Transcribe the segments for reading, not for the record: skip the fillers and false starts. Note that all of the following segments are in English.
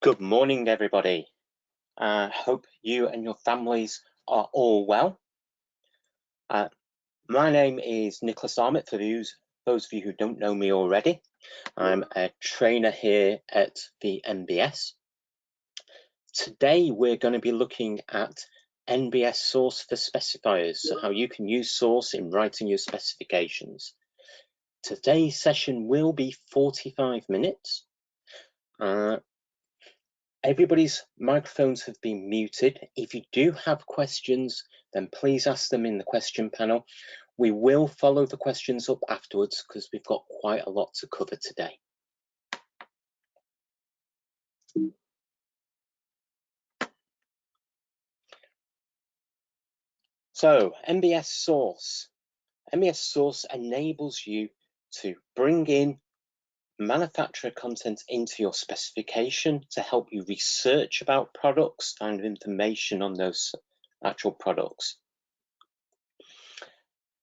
Good morning, everybody. Hope you and your families are all well. My name is Nicholas Armit, for those of you who don't know me already. I'm a trainer here at the NBS. Today, we're going to be looking at NBS Source for specifiers, so how you can use Source in writing your specifications. Today's session will be 45 minutes. Everybody's microphones have been muted. If you do have questions, then please ask them in the question panel. We will follow the questions up afterwards because we've got quite a lot to cover today. So, NBS Source. NBS Source enables you to bring in manufacturer content into your specification to help you research about products, find information on those actual products.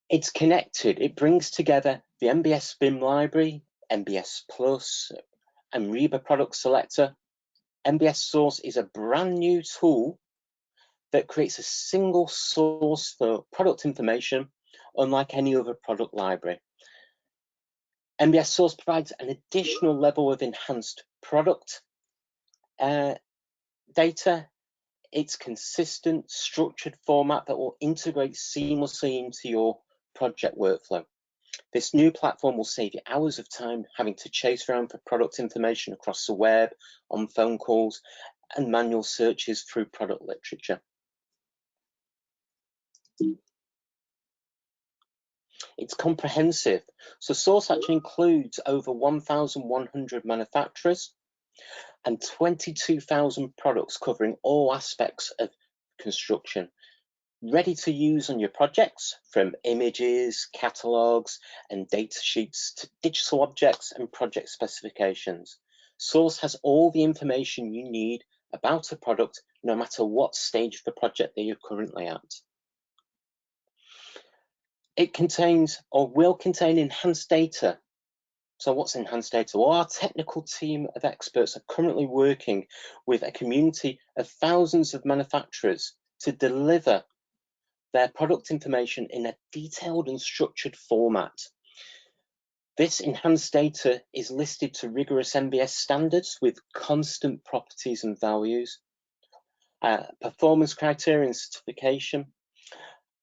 It's connected. It brings together the NBS BIM Library, NBS Plus, and RIBA Product Selector. NBS Source is a brand new tool that creates a single source for product information, unlike any other product library. NBS Source provides an additional level of enhanced product data. It's consistent, structured format that will integrate seamlessly into your project workflow. This new platform will save you hours of time having to chase around for product information across the web, on phone calls, and manual searches through product literature. It's comprehensive. So Source actually includes over 1,100 manufacturers and 22,000 products covering all aspects of construction, ready to use on your projects, from images, catalogs, and data sheets to digital objects and project specifications. Source has all the information you need about a product, no matter what stage of the project that you're currently at. It contains or will contain enhanced data. So what's enhanced data? Well, our technical team of experts are currently working with a community of thousands of manufacturers to deliver their product information in a detailed and structured format. This enhanced data is listed to rigorous NBS standards with constant properties and values, performance criteria and certification,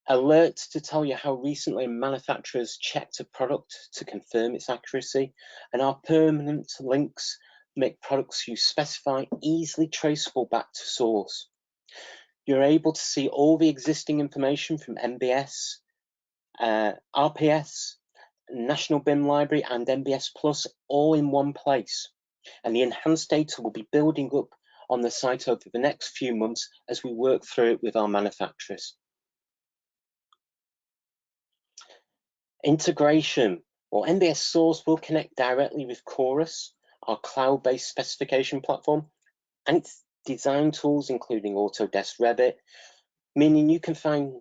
alerts to tell you how recently manufacturers checked a product to confirm its accuracy, and our permanent links make products you specify easily traceable back to source. You're able to see all the existing information from NBS, RPS, National BIM Library, and NBS Plus all in one place. And the enhanced data will be building up on the site over the next few months as we work through it with our manufacturers. Integration. Well, NBS Source will connect directly with Chorus, our cloud-based specification platform, and its design tools, including Autodesk Revit, meaning you can find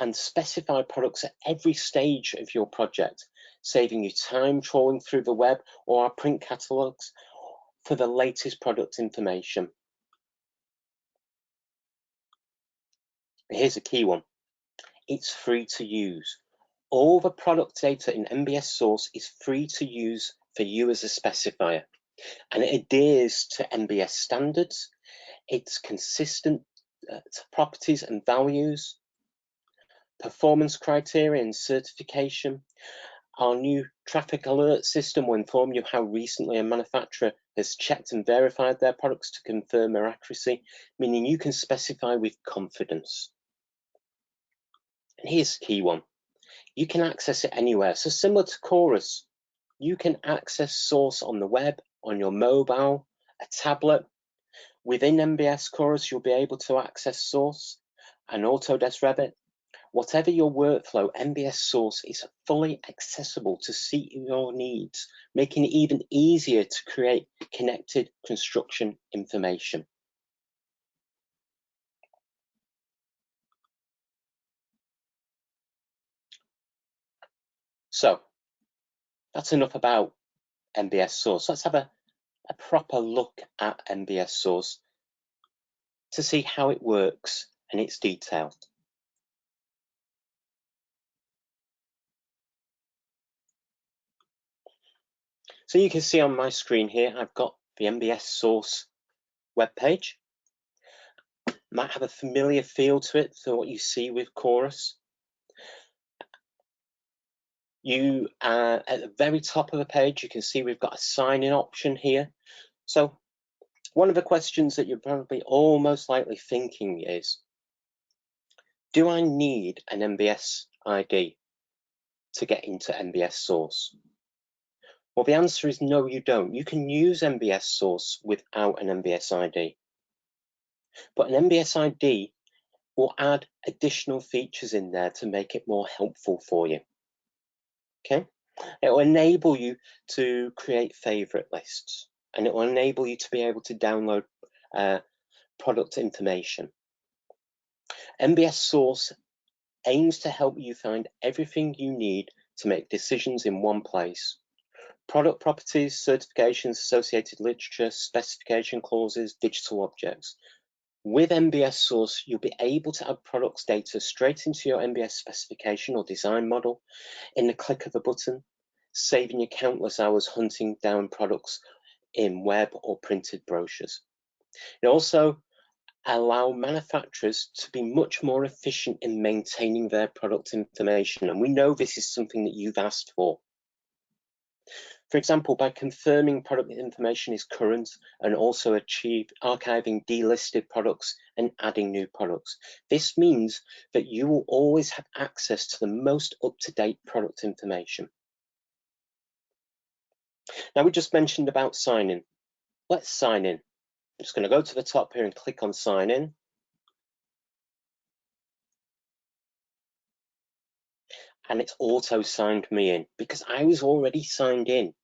and specify products at every stage of your project, saving you time trawling through the web or our print catalogs for the latest product information. Here's a key one. It's free to use. All the product data in NBS Source is free to use for you as a specifier, and it adheres to NBS standards. It's consistent to properties and values, performance criteria and certification. Our new traffic alert system will inform you how recently a manufacturer has checked and verified their products to confirm their accuracy, meaning you can specify with confidence. And here's the key one. You can access it anywhere. So similar to Chorus, you can access Source on the web, on your mobile, a tablet, Within NBS Chorus, you'll be able to access Source and Autodesk Revit. Whatever your workflow, NBS Source is fully accessible to suit your needs, making it even easier to create connected construction information. So that's enough about NBS Source. Let's have a proper look at NBS Source to see how it works and its detail. So you can see on my screen here, I've got the NBS Source webpage. Might have a familiar feel to it for what you see with Chorus. You at the very top of the page, you can see we've got a sign-in option here. So one of the questions that you're probably all most likely thinking is, do I need an NBS ID to get into NBS Source? Well, the answer is no, you don't. You can use NBS Source without an NBS ID. But an NBS ID will add additional features in there to make it more helpful for you. Okay? It will enable you to create favorite lists, and it will enable you to be able to download product information. NBS Source aims to help you find everything you need to make decisions in one place. Product properties, certifications, associated literature, specification clauses, digital objects. With NBS Source, you'll be able to add products data straight into your NBS specification or design model in the click of a button, saving you countless hours hunting down products in web or printed brochures. It also allows manufacturers to be much more efficient in maintaining their product information, and we know this is something that you've asked for. For example, by confirming product information is current and also archiving delisted products and adding new products. This means that you will always have access to the most up-to-date product information. Now, we just mentioned about sign-in. Let's sign in. I'm just going to go to the top here and click on sign in. And it's auto signed me in because I was already signed in.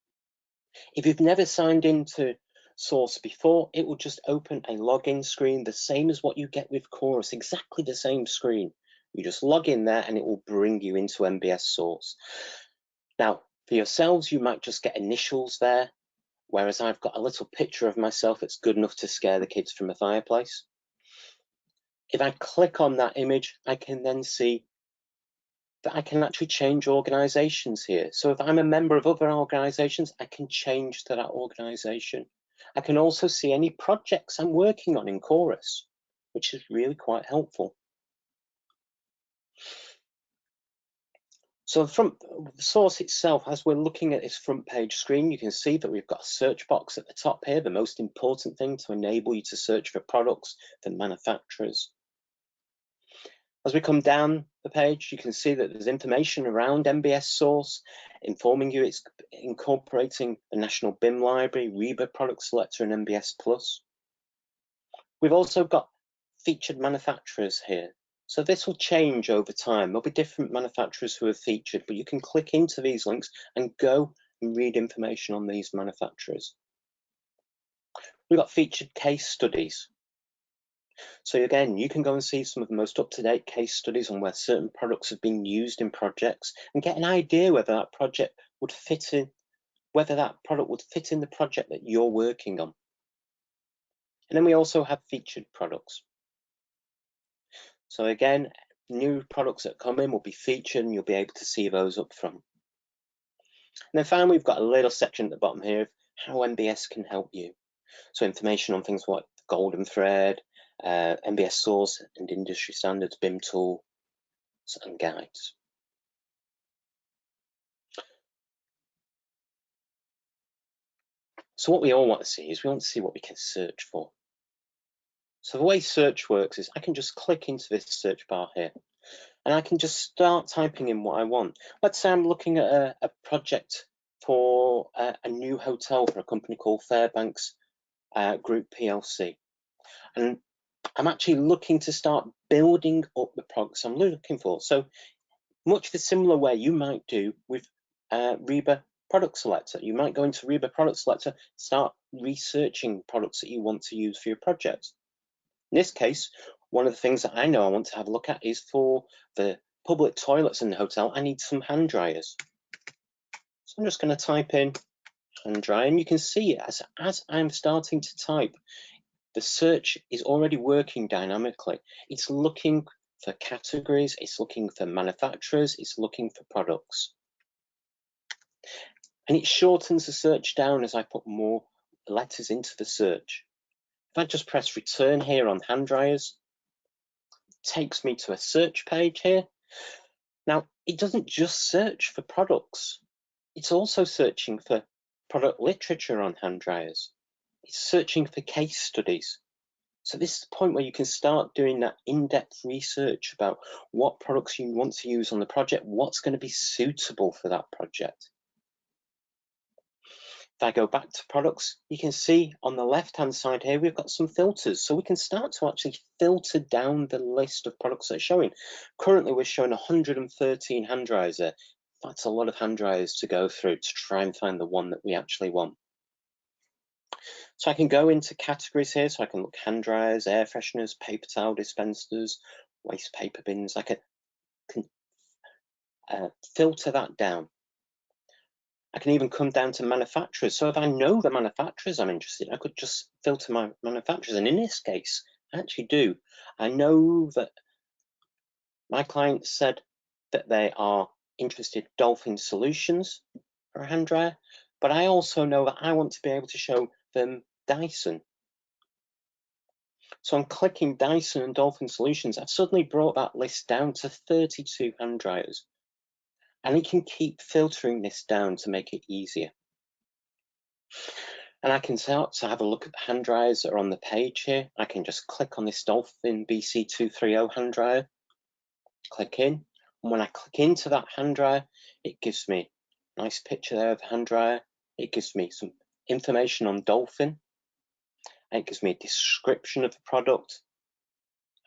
If you've never signed into Source before, it will just open a login screen, the same as what you get with Chorus, exactly the same screen. You just log in there and it will bring you into NBS Source. Now, for yourselves, you might just get initials there, whereas I've got a little picture of myself that's good enough to scare the kids from a fireplace. If I click on that image, I can then see that I can actually change organizations here. So if I'm a member of other organizations, I can change to that organization. I can also see any projects I'm working on in Chorus, which is really quite helpful. So from the Source itself, as we're looking at this front page screen, you can see that we've got a search box at the top here, the most important thing to enable you to search for products from manufacturers. As we come down the page, you can see that there's information around NBS Source, informing you it's incorporating the National BIM Library, RIBA Product Selector, and NBS Plus. We've also got featured manufacturers here. So this will change over time. There'll be different manufacturers who are featured, but you can click into these links and go and read information on these manufacturers. We've got featured case studies. So again, you can go and see some of the most up-to-date case studies on where certain products have been used in projects and get an idea whether that project would fit in, whether that product would fit in the project that you're working on. And then we also have featured products. So again, new products that come in will be featured and you'll be able to see those up front. And then finally, we've got a little section at the bottom here of how NBS can help you. So information on things like golden thread, NBS Source and industry standards, BIM tool, and guides. So what we all want to see is we want to see what we can search for. So the way search works is I can just click into this search bar here and I can just start typing in what I want. Let's say I'm looking at a project for a new hotel for a company called Fairbanks Group PLC. And I'm actually looking to start building up the products I'm looking for. So much the similar way you might do with RIBA Product Selector. You might go into RIBA Product Selector, start researching products that you want to use for your project. In this case, one of the things that I know I want to have a look at is for the public toilets in the hotel, I need some hand dryers. So I'm just going to type in hand dryer, and you can see as I'm starting to type, the search is already working dynamically. It's looking for categories, it's looking for manufacturers, it's looking for products. And it shortens the search down as I put more letters into the search. If I just press return here on hand dryers, it takes me to a search page here. Now, it doesn't just search for products, it's also searching for product literature on hand dryers. It's searching for case studies. So this is the point where you can start doing that in-depth research about what products you want to use on the project, what's going to be suitable for that project. If I go back to products, you can see on the left-hand side here, we've got some filters. So we can start to actually filter down the list of products that are showing. Currently, we're showing 113 hand dryers there. That's a lot of hand dryers to go through to try and find the one that we actually want. So I can go into categories here, so I can look hand dryers, air fresheners, paper towel dispensers, waste paper bins. I can filter that down. I can even come down to manufacturers. So if I know the manufacturers I'm interested in, I could just filter my manufacturers. And in this case, I actually do. I know that my client said that they are interested in Dolphin Solutions for a hand dryer, but I also know that I want to be able to show them Dyson. So I'm clicking Dyson and Dolphin Solutions. I've suddenly brought that list down to 32 hand dryers. And it can keep filtering this down to make it easier. And I can start to have a look at the hand dryers that are on the page here. I can just click on this Dolphin BC230 hand dryer, click in. And when I click into that hand dryer, it gives me a nice picture there of the hand dryer. It gives me some information on Dolphin. And it gives me a description of the product.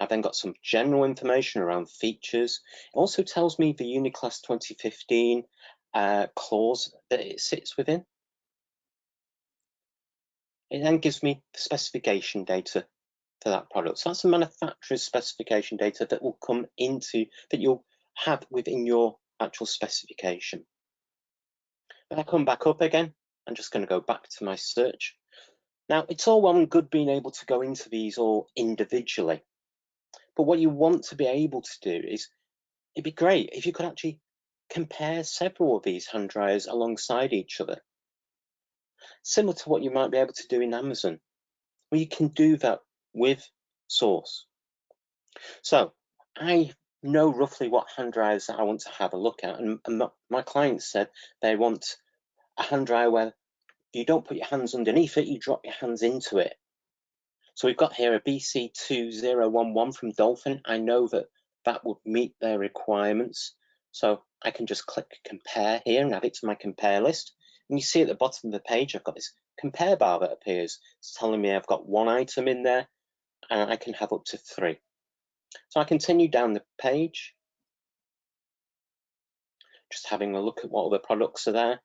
I've then got some general information around features. It also tells me the Uniclass 2015 clause that it sits within. It then gives me the specification data for that product. So that's the manufacturer's specification data that will come into, that you'll have within your actual specification. When I come back up again, I'm just going to go back to my search. Now, it's all well and good being able to go into these all individually. But what you want to be able to do is, it'd be great if you could actually compare several of these hand dryers alongside each other. Similar to what you might be able to do in Amazon, where you can do that with Source. So I know roughly what hand dryers that I want to have a look at, and my clients said they want a hand dryer where you don't put your hands underneath it, you drop your hands into it. So we've got here a BC2011 from Dolphin. I know that that would meet their requirements. So I can just click compare here and add it to my compare list. And you see at the bottom of the page, I've got this compare bar that appears. It's telling me I've got one item in there and I can have up to 3. So I continue down the page, just having a look at what other products are there.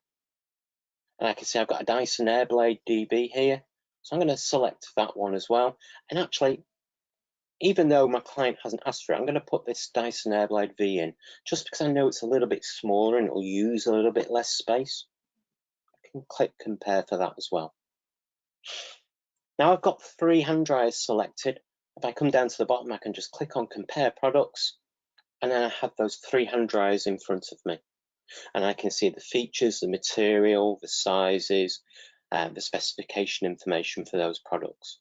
And I can see I've got a Dyson Airblade DB here. So I'm going to select that one as well. And actually, even though my client hasn't asked for it, I'm going to put this Dyson Airblade V in, just because I know it's a little bit smaller and it will use a little bit less space. I can click compare for that as well. Now I've got 3 hand dryers selected. If I come down to the bottom, I can just click on compare products, and then I have those 3 hand dryers in front of me. And I can see the features, the material, the sizes, the specification information for those products.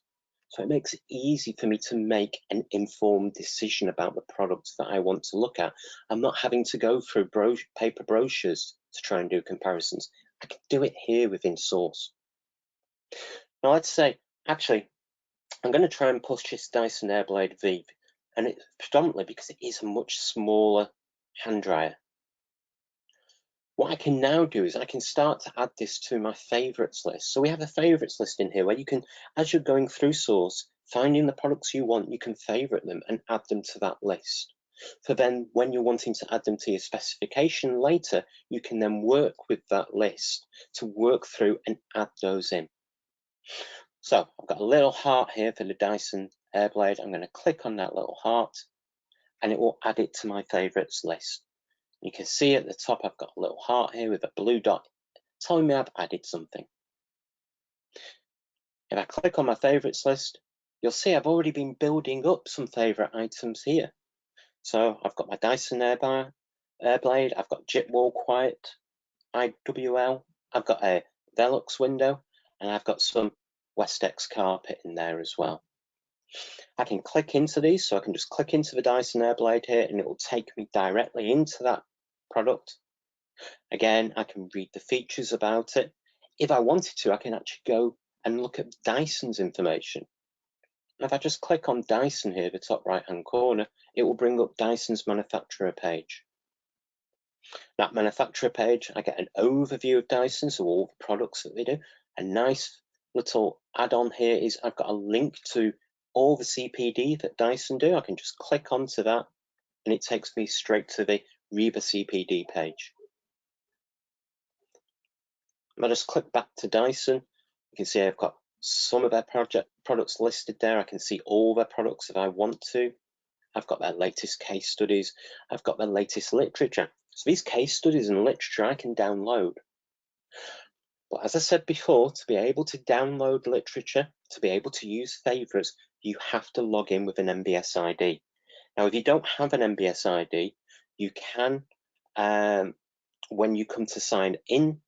So it makes it easy for me to make an informed decision about the products that I want to look at. I'm not having to go through paper brochures to try and do comparisons. I can do it here within Source. Now let's say, actually, I'm going to try and push this Dyson Airblade V, and it's predominantly because it is a much smaller hand dryer. What I can now do is I can start to add this to my favorites list. So we have a favorites list in here where you can, as you're going through Source, finding the products you want, you can favorite them and add them to that list. So then when you're wanting to add them to your specification later, you can then work with that list to work through and add those in. So I've got a little heart here for the Dyson Airblade. I'm going to click on that little heart and it will add it to my favorites list. You can see at the top I've got a little heart here with a blue dot telling me I've added something. If I click on my favorites list, you'll see I've already been building up some favorite items here. So I've got my Dyson Airblade, I've got Jip Wall Quiet, IWL, I've got a Velux window, and I've got some Westex carpet in there as well. I can click into these, so I can just click into the Dyson Airblade here and it will take me directly into that product. Again, I can read the features about it. If I wanted to, I can actually go and look at Dyson's information. If I just click on Dyson here, the top right hand corner, it will bring up Dyson's manufacturer page. That manufacturer page, I get an overview of Dyson, so all the products that they do. A nice little add-on here is I've got a link to all the CPD that Dyson do. I can just click onto that and it takes me straight to the RIBA CPD page. If I just click back to Dyson, you can see I've got some of their products listed there. I can see all their products if I want to. I've got their latest case studies. I've got their latest literature. So these case studies and literature I can download. But as I said before, to be able to download literature, to be able to use favorites, you have to log in with an NBS ID. Now, if you don't have an NBS ID, you can, when you come to sign in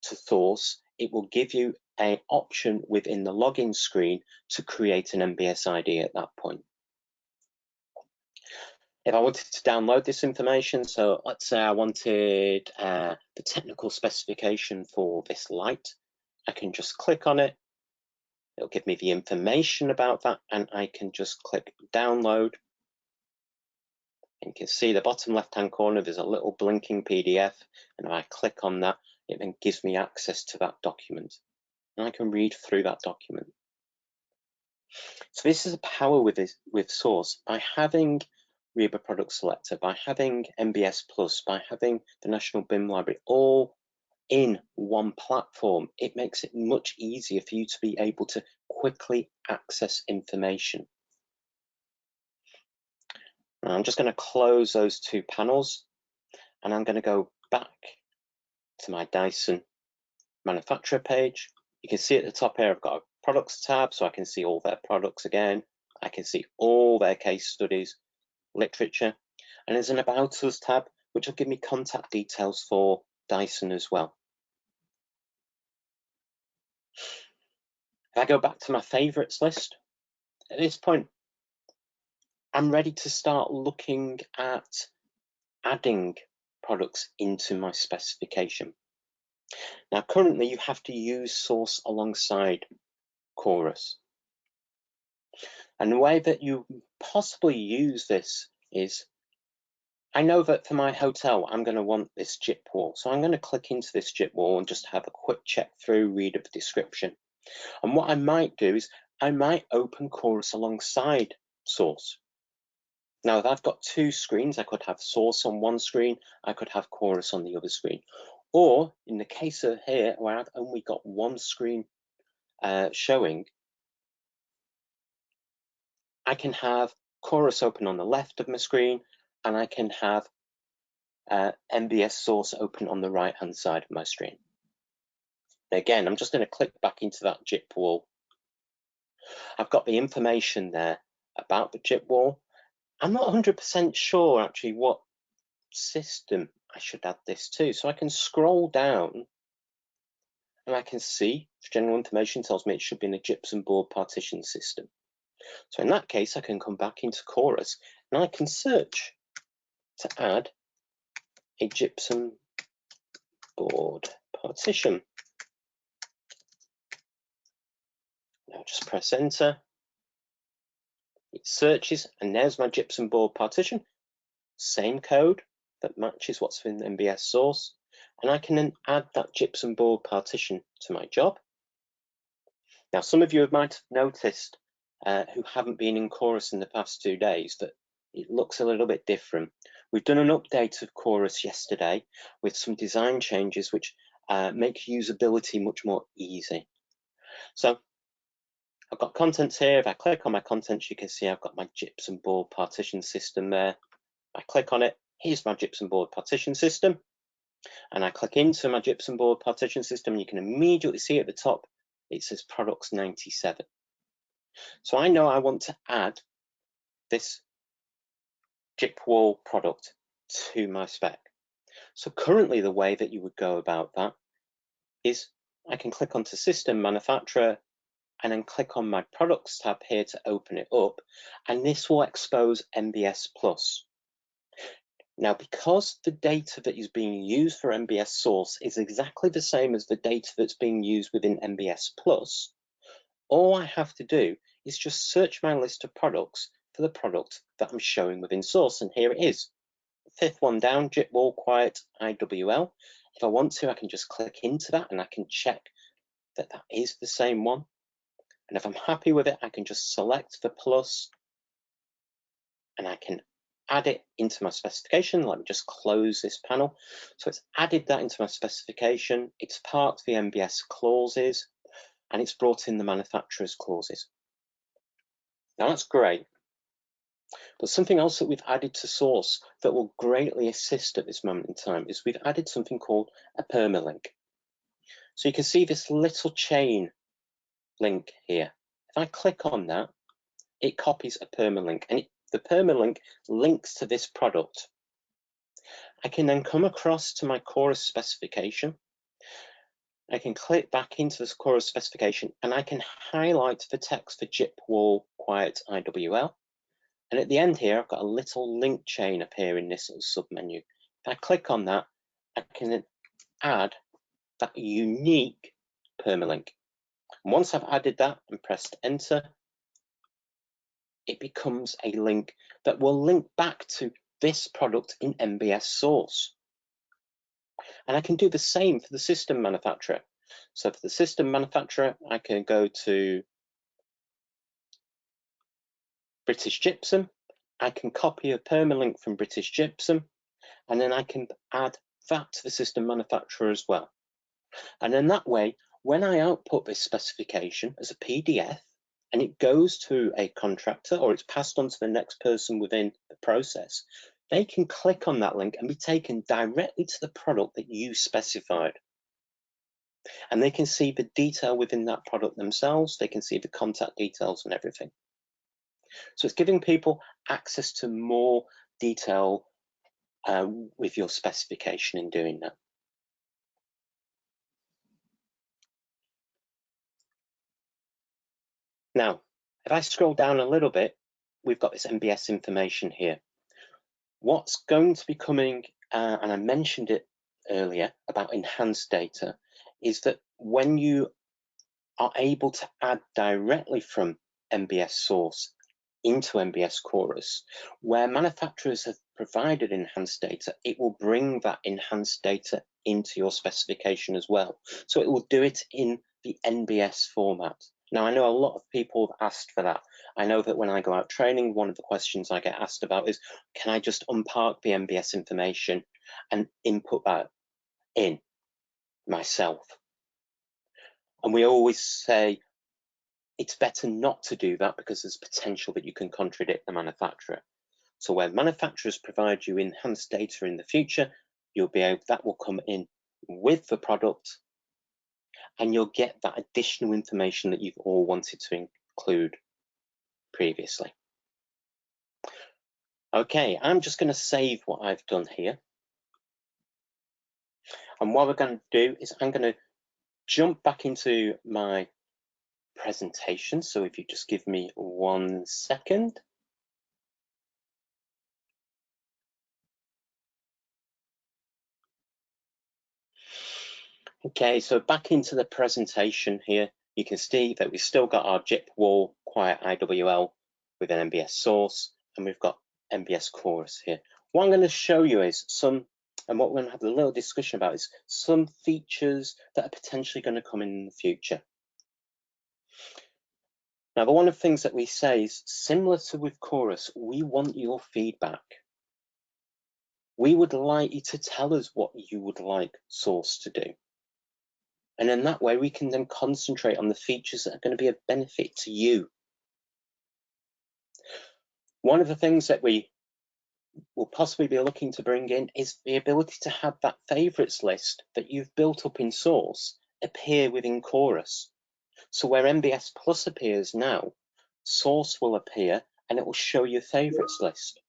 to Source, it will give you an option within the login screen to create an NBS ID at that point. If I wanted to download this information, so let's say I wanted the technical specification for this light, I can just click on it. It'll give me the information about that and I can just click download. And you can see the bottom left-hand corner, there's a little blinking PDF. And if I click on that, it then gives me access to that document. And I can read through that document. So this is a power with Source. By having RIBA Product Selector, by having NBS Plus, by having the National BIM Library all in one platform, it makes it much easier for you to be able to quickly access information. Now, I'm just going to close those two panels and I'm going to go back to my Dyson manufacturer page. You can see at the top here I've got a products tab, so I can see all their products again. I can see all their case studies, literature, and there's an About Us tab which will give me contact details for Dyson as well. If I go back to my favorites list, at this point I'm ready to start looking at adding products into my specification. Now currently you have to use Source alongside Chorus. And the way that you possibly use this is, I know that for my hotel, I'm going to want this Jip wall. So I'm going to click into this Jip wall and just have a quick check through, read of the description. And what I might do is I might open Chorus alongside Source. Now, if I've got two screens, I could have Source on one screen, I could have Chorus on the other screen. Or in the case of here, where I've only got one screen showing, I can have Chorus open on the left of my screen and I can have NBS Source open on the right hand side of my screen. Again, I'm just going to click back into that Jip wall. I've got the information there about the Jip wall. I'm not 100% sure actually what system I should add this to. So I can scroll down and I can see general information tells me it should be in a gypsum board partition system. So in that case, I can come back into Chorus and I can search to add a gypsum board partition. Now just press enter. It searches and there's my gypsum board partition. Same code that matches what's in NBS Source. And I can then add that gypsum board partition to my job. Now some of you might have noticed who haven't been in Chorus in the past 2 days that it looks a little bit different. We've done an update of Chorus yesterday with some design changes which make usability much more easy. So I've got contents here. If I click on my contents, you can see I've got my gypsum board partition system there. If I click on it, here's my gypsum board partition system. And I click into my gypsum board partition system, you can immediately see at the top, it says products 97. So I know I want to add this gyp wall product to my spec. So currently the way that you would go about that is I can click onto System Manufacturer and then click on my Products tab here to open it up, and this will expose NBS Plus. Now, because the data that is being used for NBS Source is exactly the same as the data that's being used within NBS Plus, all I have to do is just search my list of products for the product that I'm showing within Source, and here it is. The 5th one down, gyp wall quiet IWL. If I want to, I can just click into that and I can check that that is the same one. And if I'm happy with it, I can just select the plus and I can add it into my specification. Let me just close this panel. So it's added that into my specification. It's part of the NBS clauses and it's brought in the manufacturer's clauses. Now that's great. But something else that we've added to Source that will greatly assist at this moment in time is we've added something called a permalink. So you can see this little chain link here. If I click on that, it copies a permalink, and the permalink links to this product. I can then come across to my Chorus specification. I can click back into this Chorus specification and I can highlight the text for gyp wall quiet IWL. And at the end here, I've got a little link chain appear in this little submenu. If I click on that, I can then add that unique permalink. And once I've added that and pressed enter, it becomes a link that will link back to this product in NBS Source. And I can do the same for the system manufacturer. So for the system manufacturer, I can go to British Gypsum. I can copy a permalink from British Gypsum, and then I can add that to the system manufacturer as well. And then that way, when I output this specification as a PDF, and it goes to a contractor or it's passed on to the next person within the process, they can click on that link and be taken directly to the product that you specified. And they can see the detail within that product themselves. They can see the contact details and everything. So it's giving people access to more detail with your specification in doing that. Now, if I scroll down a little bit, we've got this NBS information here. What's going to be coming, and I mentioned it earlier about enhanced data, is that when you are able to add directly from NBS Source into NBS Chorus, where manufacturers have provided enhanced data, it will bring that enhanced data into your specification as well. So it will do it in the NBS format. Now, I know a lot of people have asked for that. I know that when I go out training, one of the questions I get asked about is, can I just unpark the NBS information and input that in myself? And we always say, it's better not to do that because there's potential that you can contradict the manufacturer. So where manufacturers provide you enhanced data in the future, you'll be able, that will come in with the product and you'll get that additional information that you've all wanted to include previously. Okay, I'm just going to save what I've done here. And what we're going to do is I'm going to jump back into my presentation. So if you just give me 1 second. Okay, so back into the presentation here, you can see that we've still got our gyp wall quiet IWL with an NBS Source, and we've got NBS Chorus here. What I'm going to show you is some, and what we're going to have a little discussion about is some features that are potentially going to come in the future. Now, one of the things that we say is similar to with Chorus, we want your feedback. We would like you to tell us what you would like Source to do. And in that way, we can then concentrate on the features that are going to be of benefit to you. One of the things that we will possibly be looking to bring in is the ability to have that favorites list that you've built up in Source appear within Chorus. So where NBS Plus appears now, Source will appear and it will show your favorites list.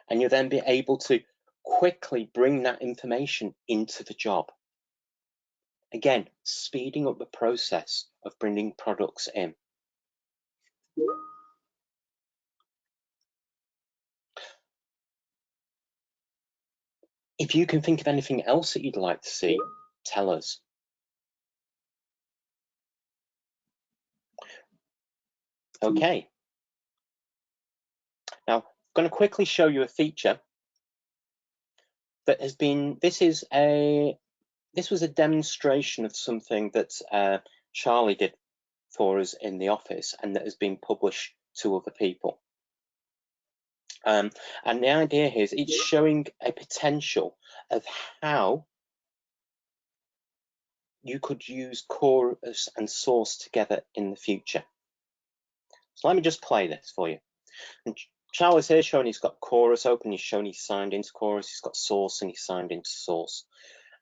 And you'll then be able to quickly bring that information into the job. Again, speeding up the process of bringing products in. If you can think of anything else that you'd like to see, tell us. Okay. Now, I'm going to quickly show you a feature that has been, this was a demonstration of something that Charlie did for us in the office and that has been published to other people. And the idea here is it's showing a potential of how you could use Chorus and Source together in the future. So let me just play this for you. And Charlie's here showing he's got Chorus open, he's showing he's signed into Chorus, he's got Source and he's signed into Source.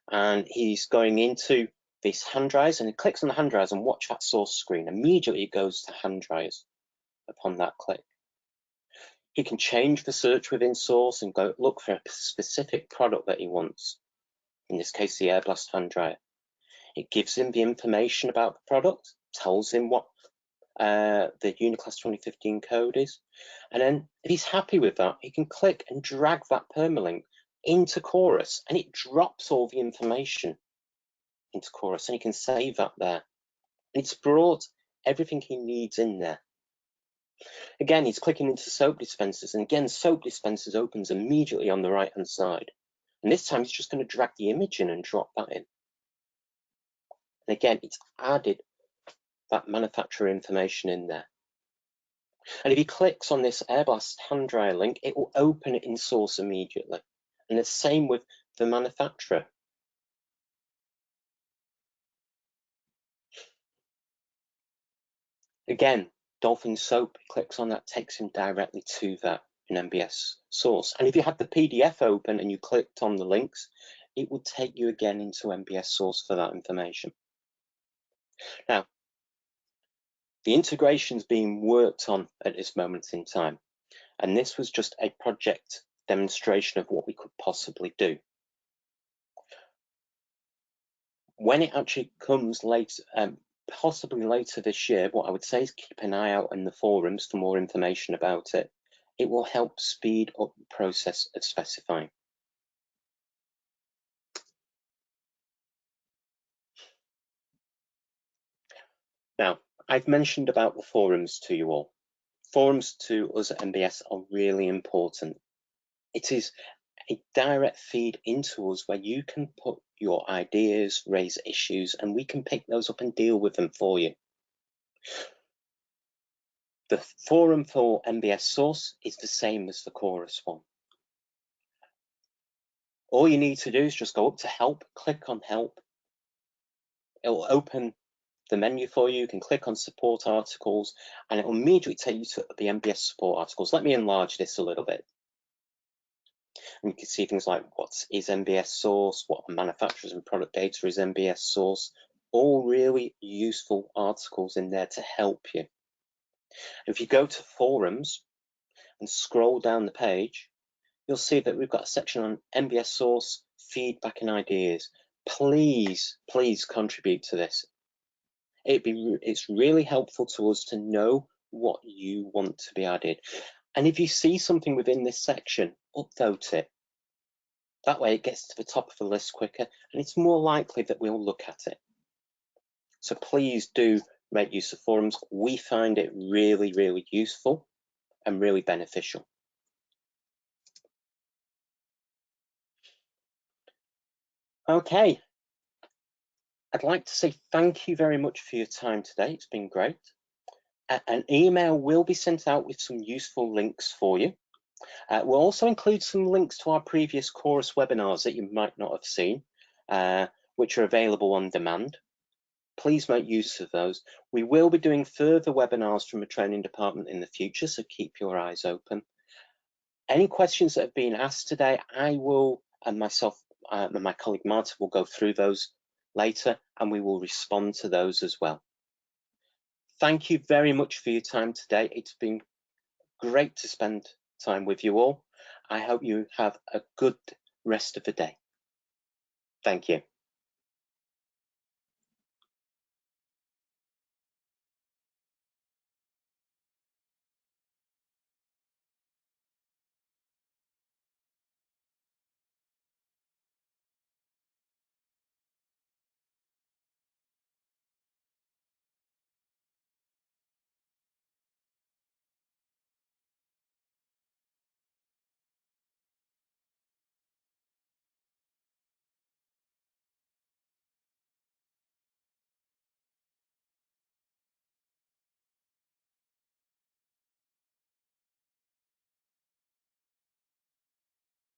And he's going into these hand dryers and he clicks on the hand dryers and watch that Source screen. Immediately it goes to hand dryers upon that click. He can change the search within Source and go look for a specific product that he wants. In this case, the Air Blast hand dryer. It gives him the information about the product, tells him what the Uniclass 2015 code is, and then if he's happy with that, he can click and drag that permalink into Chorus, and it drops all the information into Chorus, and he can save that there. It's brought everything he needs in there. Again, he's clicking into soap dispensers, and again, soap dispensers opens immediately on the right-hand side. And this time, he's just going to drag the image in and drop that in. And again, it's added that manufacturer information in there. And if he clicks on this Air Blast hand dryer link, it will open it in Source immediately. And the same with the manufacturer. Again, Dolphin Soap, he clicks on that, takes him directly to that in NBS Source. And if you had the PDF open and you clicked on the links, it would take you again into NBS Source for that information. Now, the integration is being worked on at this moment in time, and this was just a project demonstration of what we could possibly do. When it actually comes later, possibly later this year, what I would say is keep an eye out in the forums for more information about it. It will help speed up the process of specifying. Now, I've mentioned about the forums to you all. Forums to us at NBS are really important. It is a direct feed into us where you can put your ideas, raise issues, and we can pick those up and deal with them for you. The forum for NBS Source is the same as the Chorus one. All you need to do is just go up to help, click on help. It will open the menu for you. You can click on support articles and it will immediately take you to the NBS support articles. Let me enlarge this a little bit. And you can see things like what is NBS Source, what manufacturers and product data is NBS Source, all really useful articles in there to help you. If you go to forums and scroll down the page, you'll see that we've got a section on NBS Source, feedback and ideas. Please contribute to this. It's really helpful to us to know what you want to be added. And if you see something within this section, upvote it. That way it gets to the top of the list quicker and it's more likely that we'll look at it. So please do make use of forums. We find it really, really useful and really beneficial. Okay, I'd like to say thank you very much for your time today. It's been great. An email will be sent out with some useful links for you. We'll also include some links to our previous Chorus webinars that you might not have seen, which are available on demand. Please make use of those. We will be doing further webinars from a training department in the future, so keep your eyes open. Any questions that have been asked today, I will, and myself and my colleague Marta will go through those later, and we will respond to those as well. Thank you very much for your time today. It's been great to spend time with you all. I hope you have a good rest of the day. Thank you.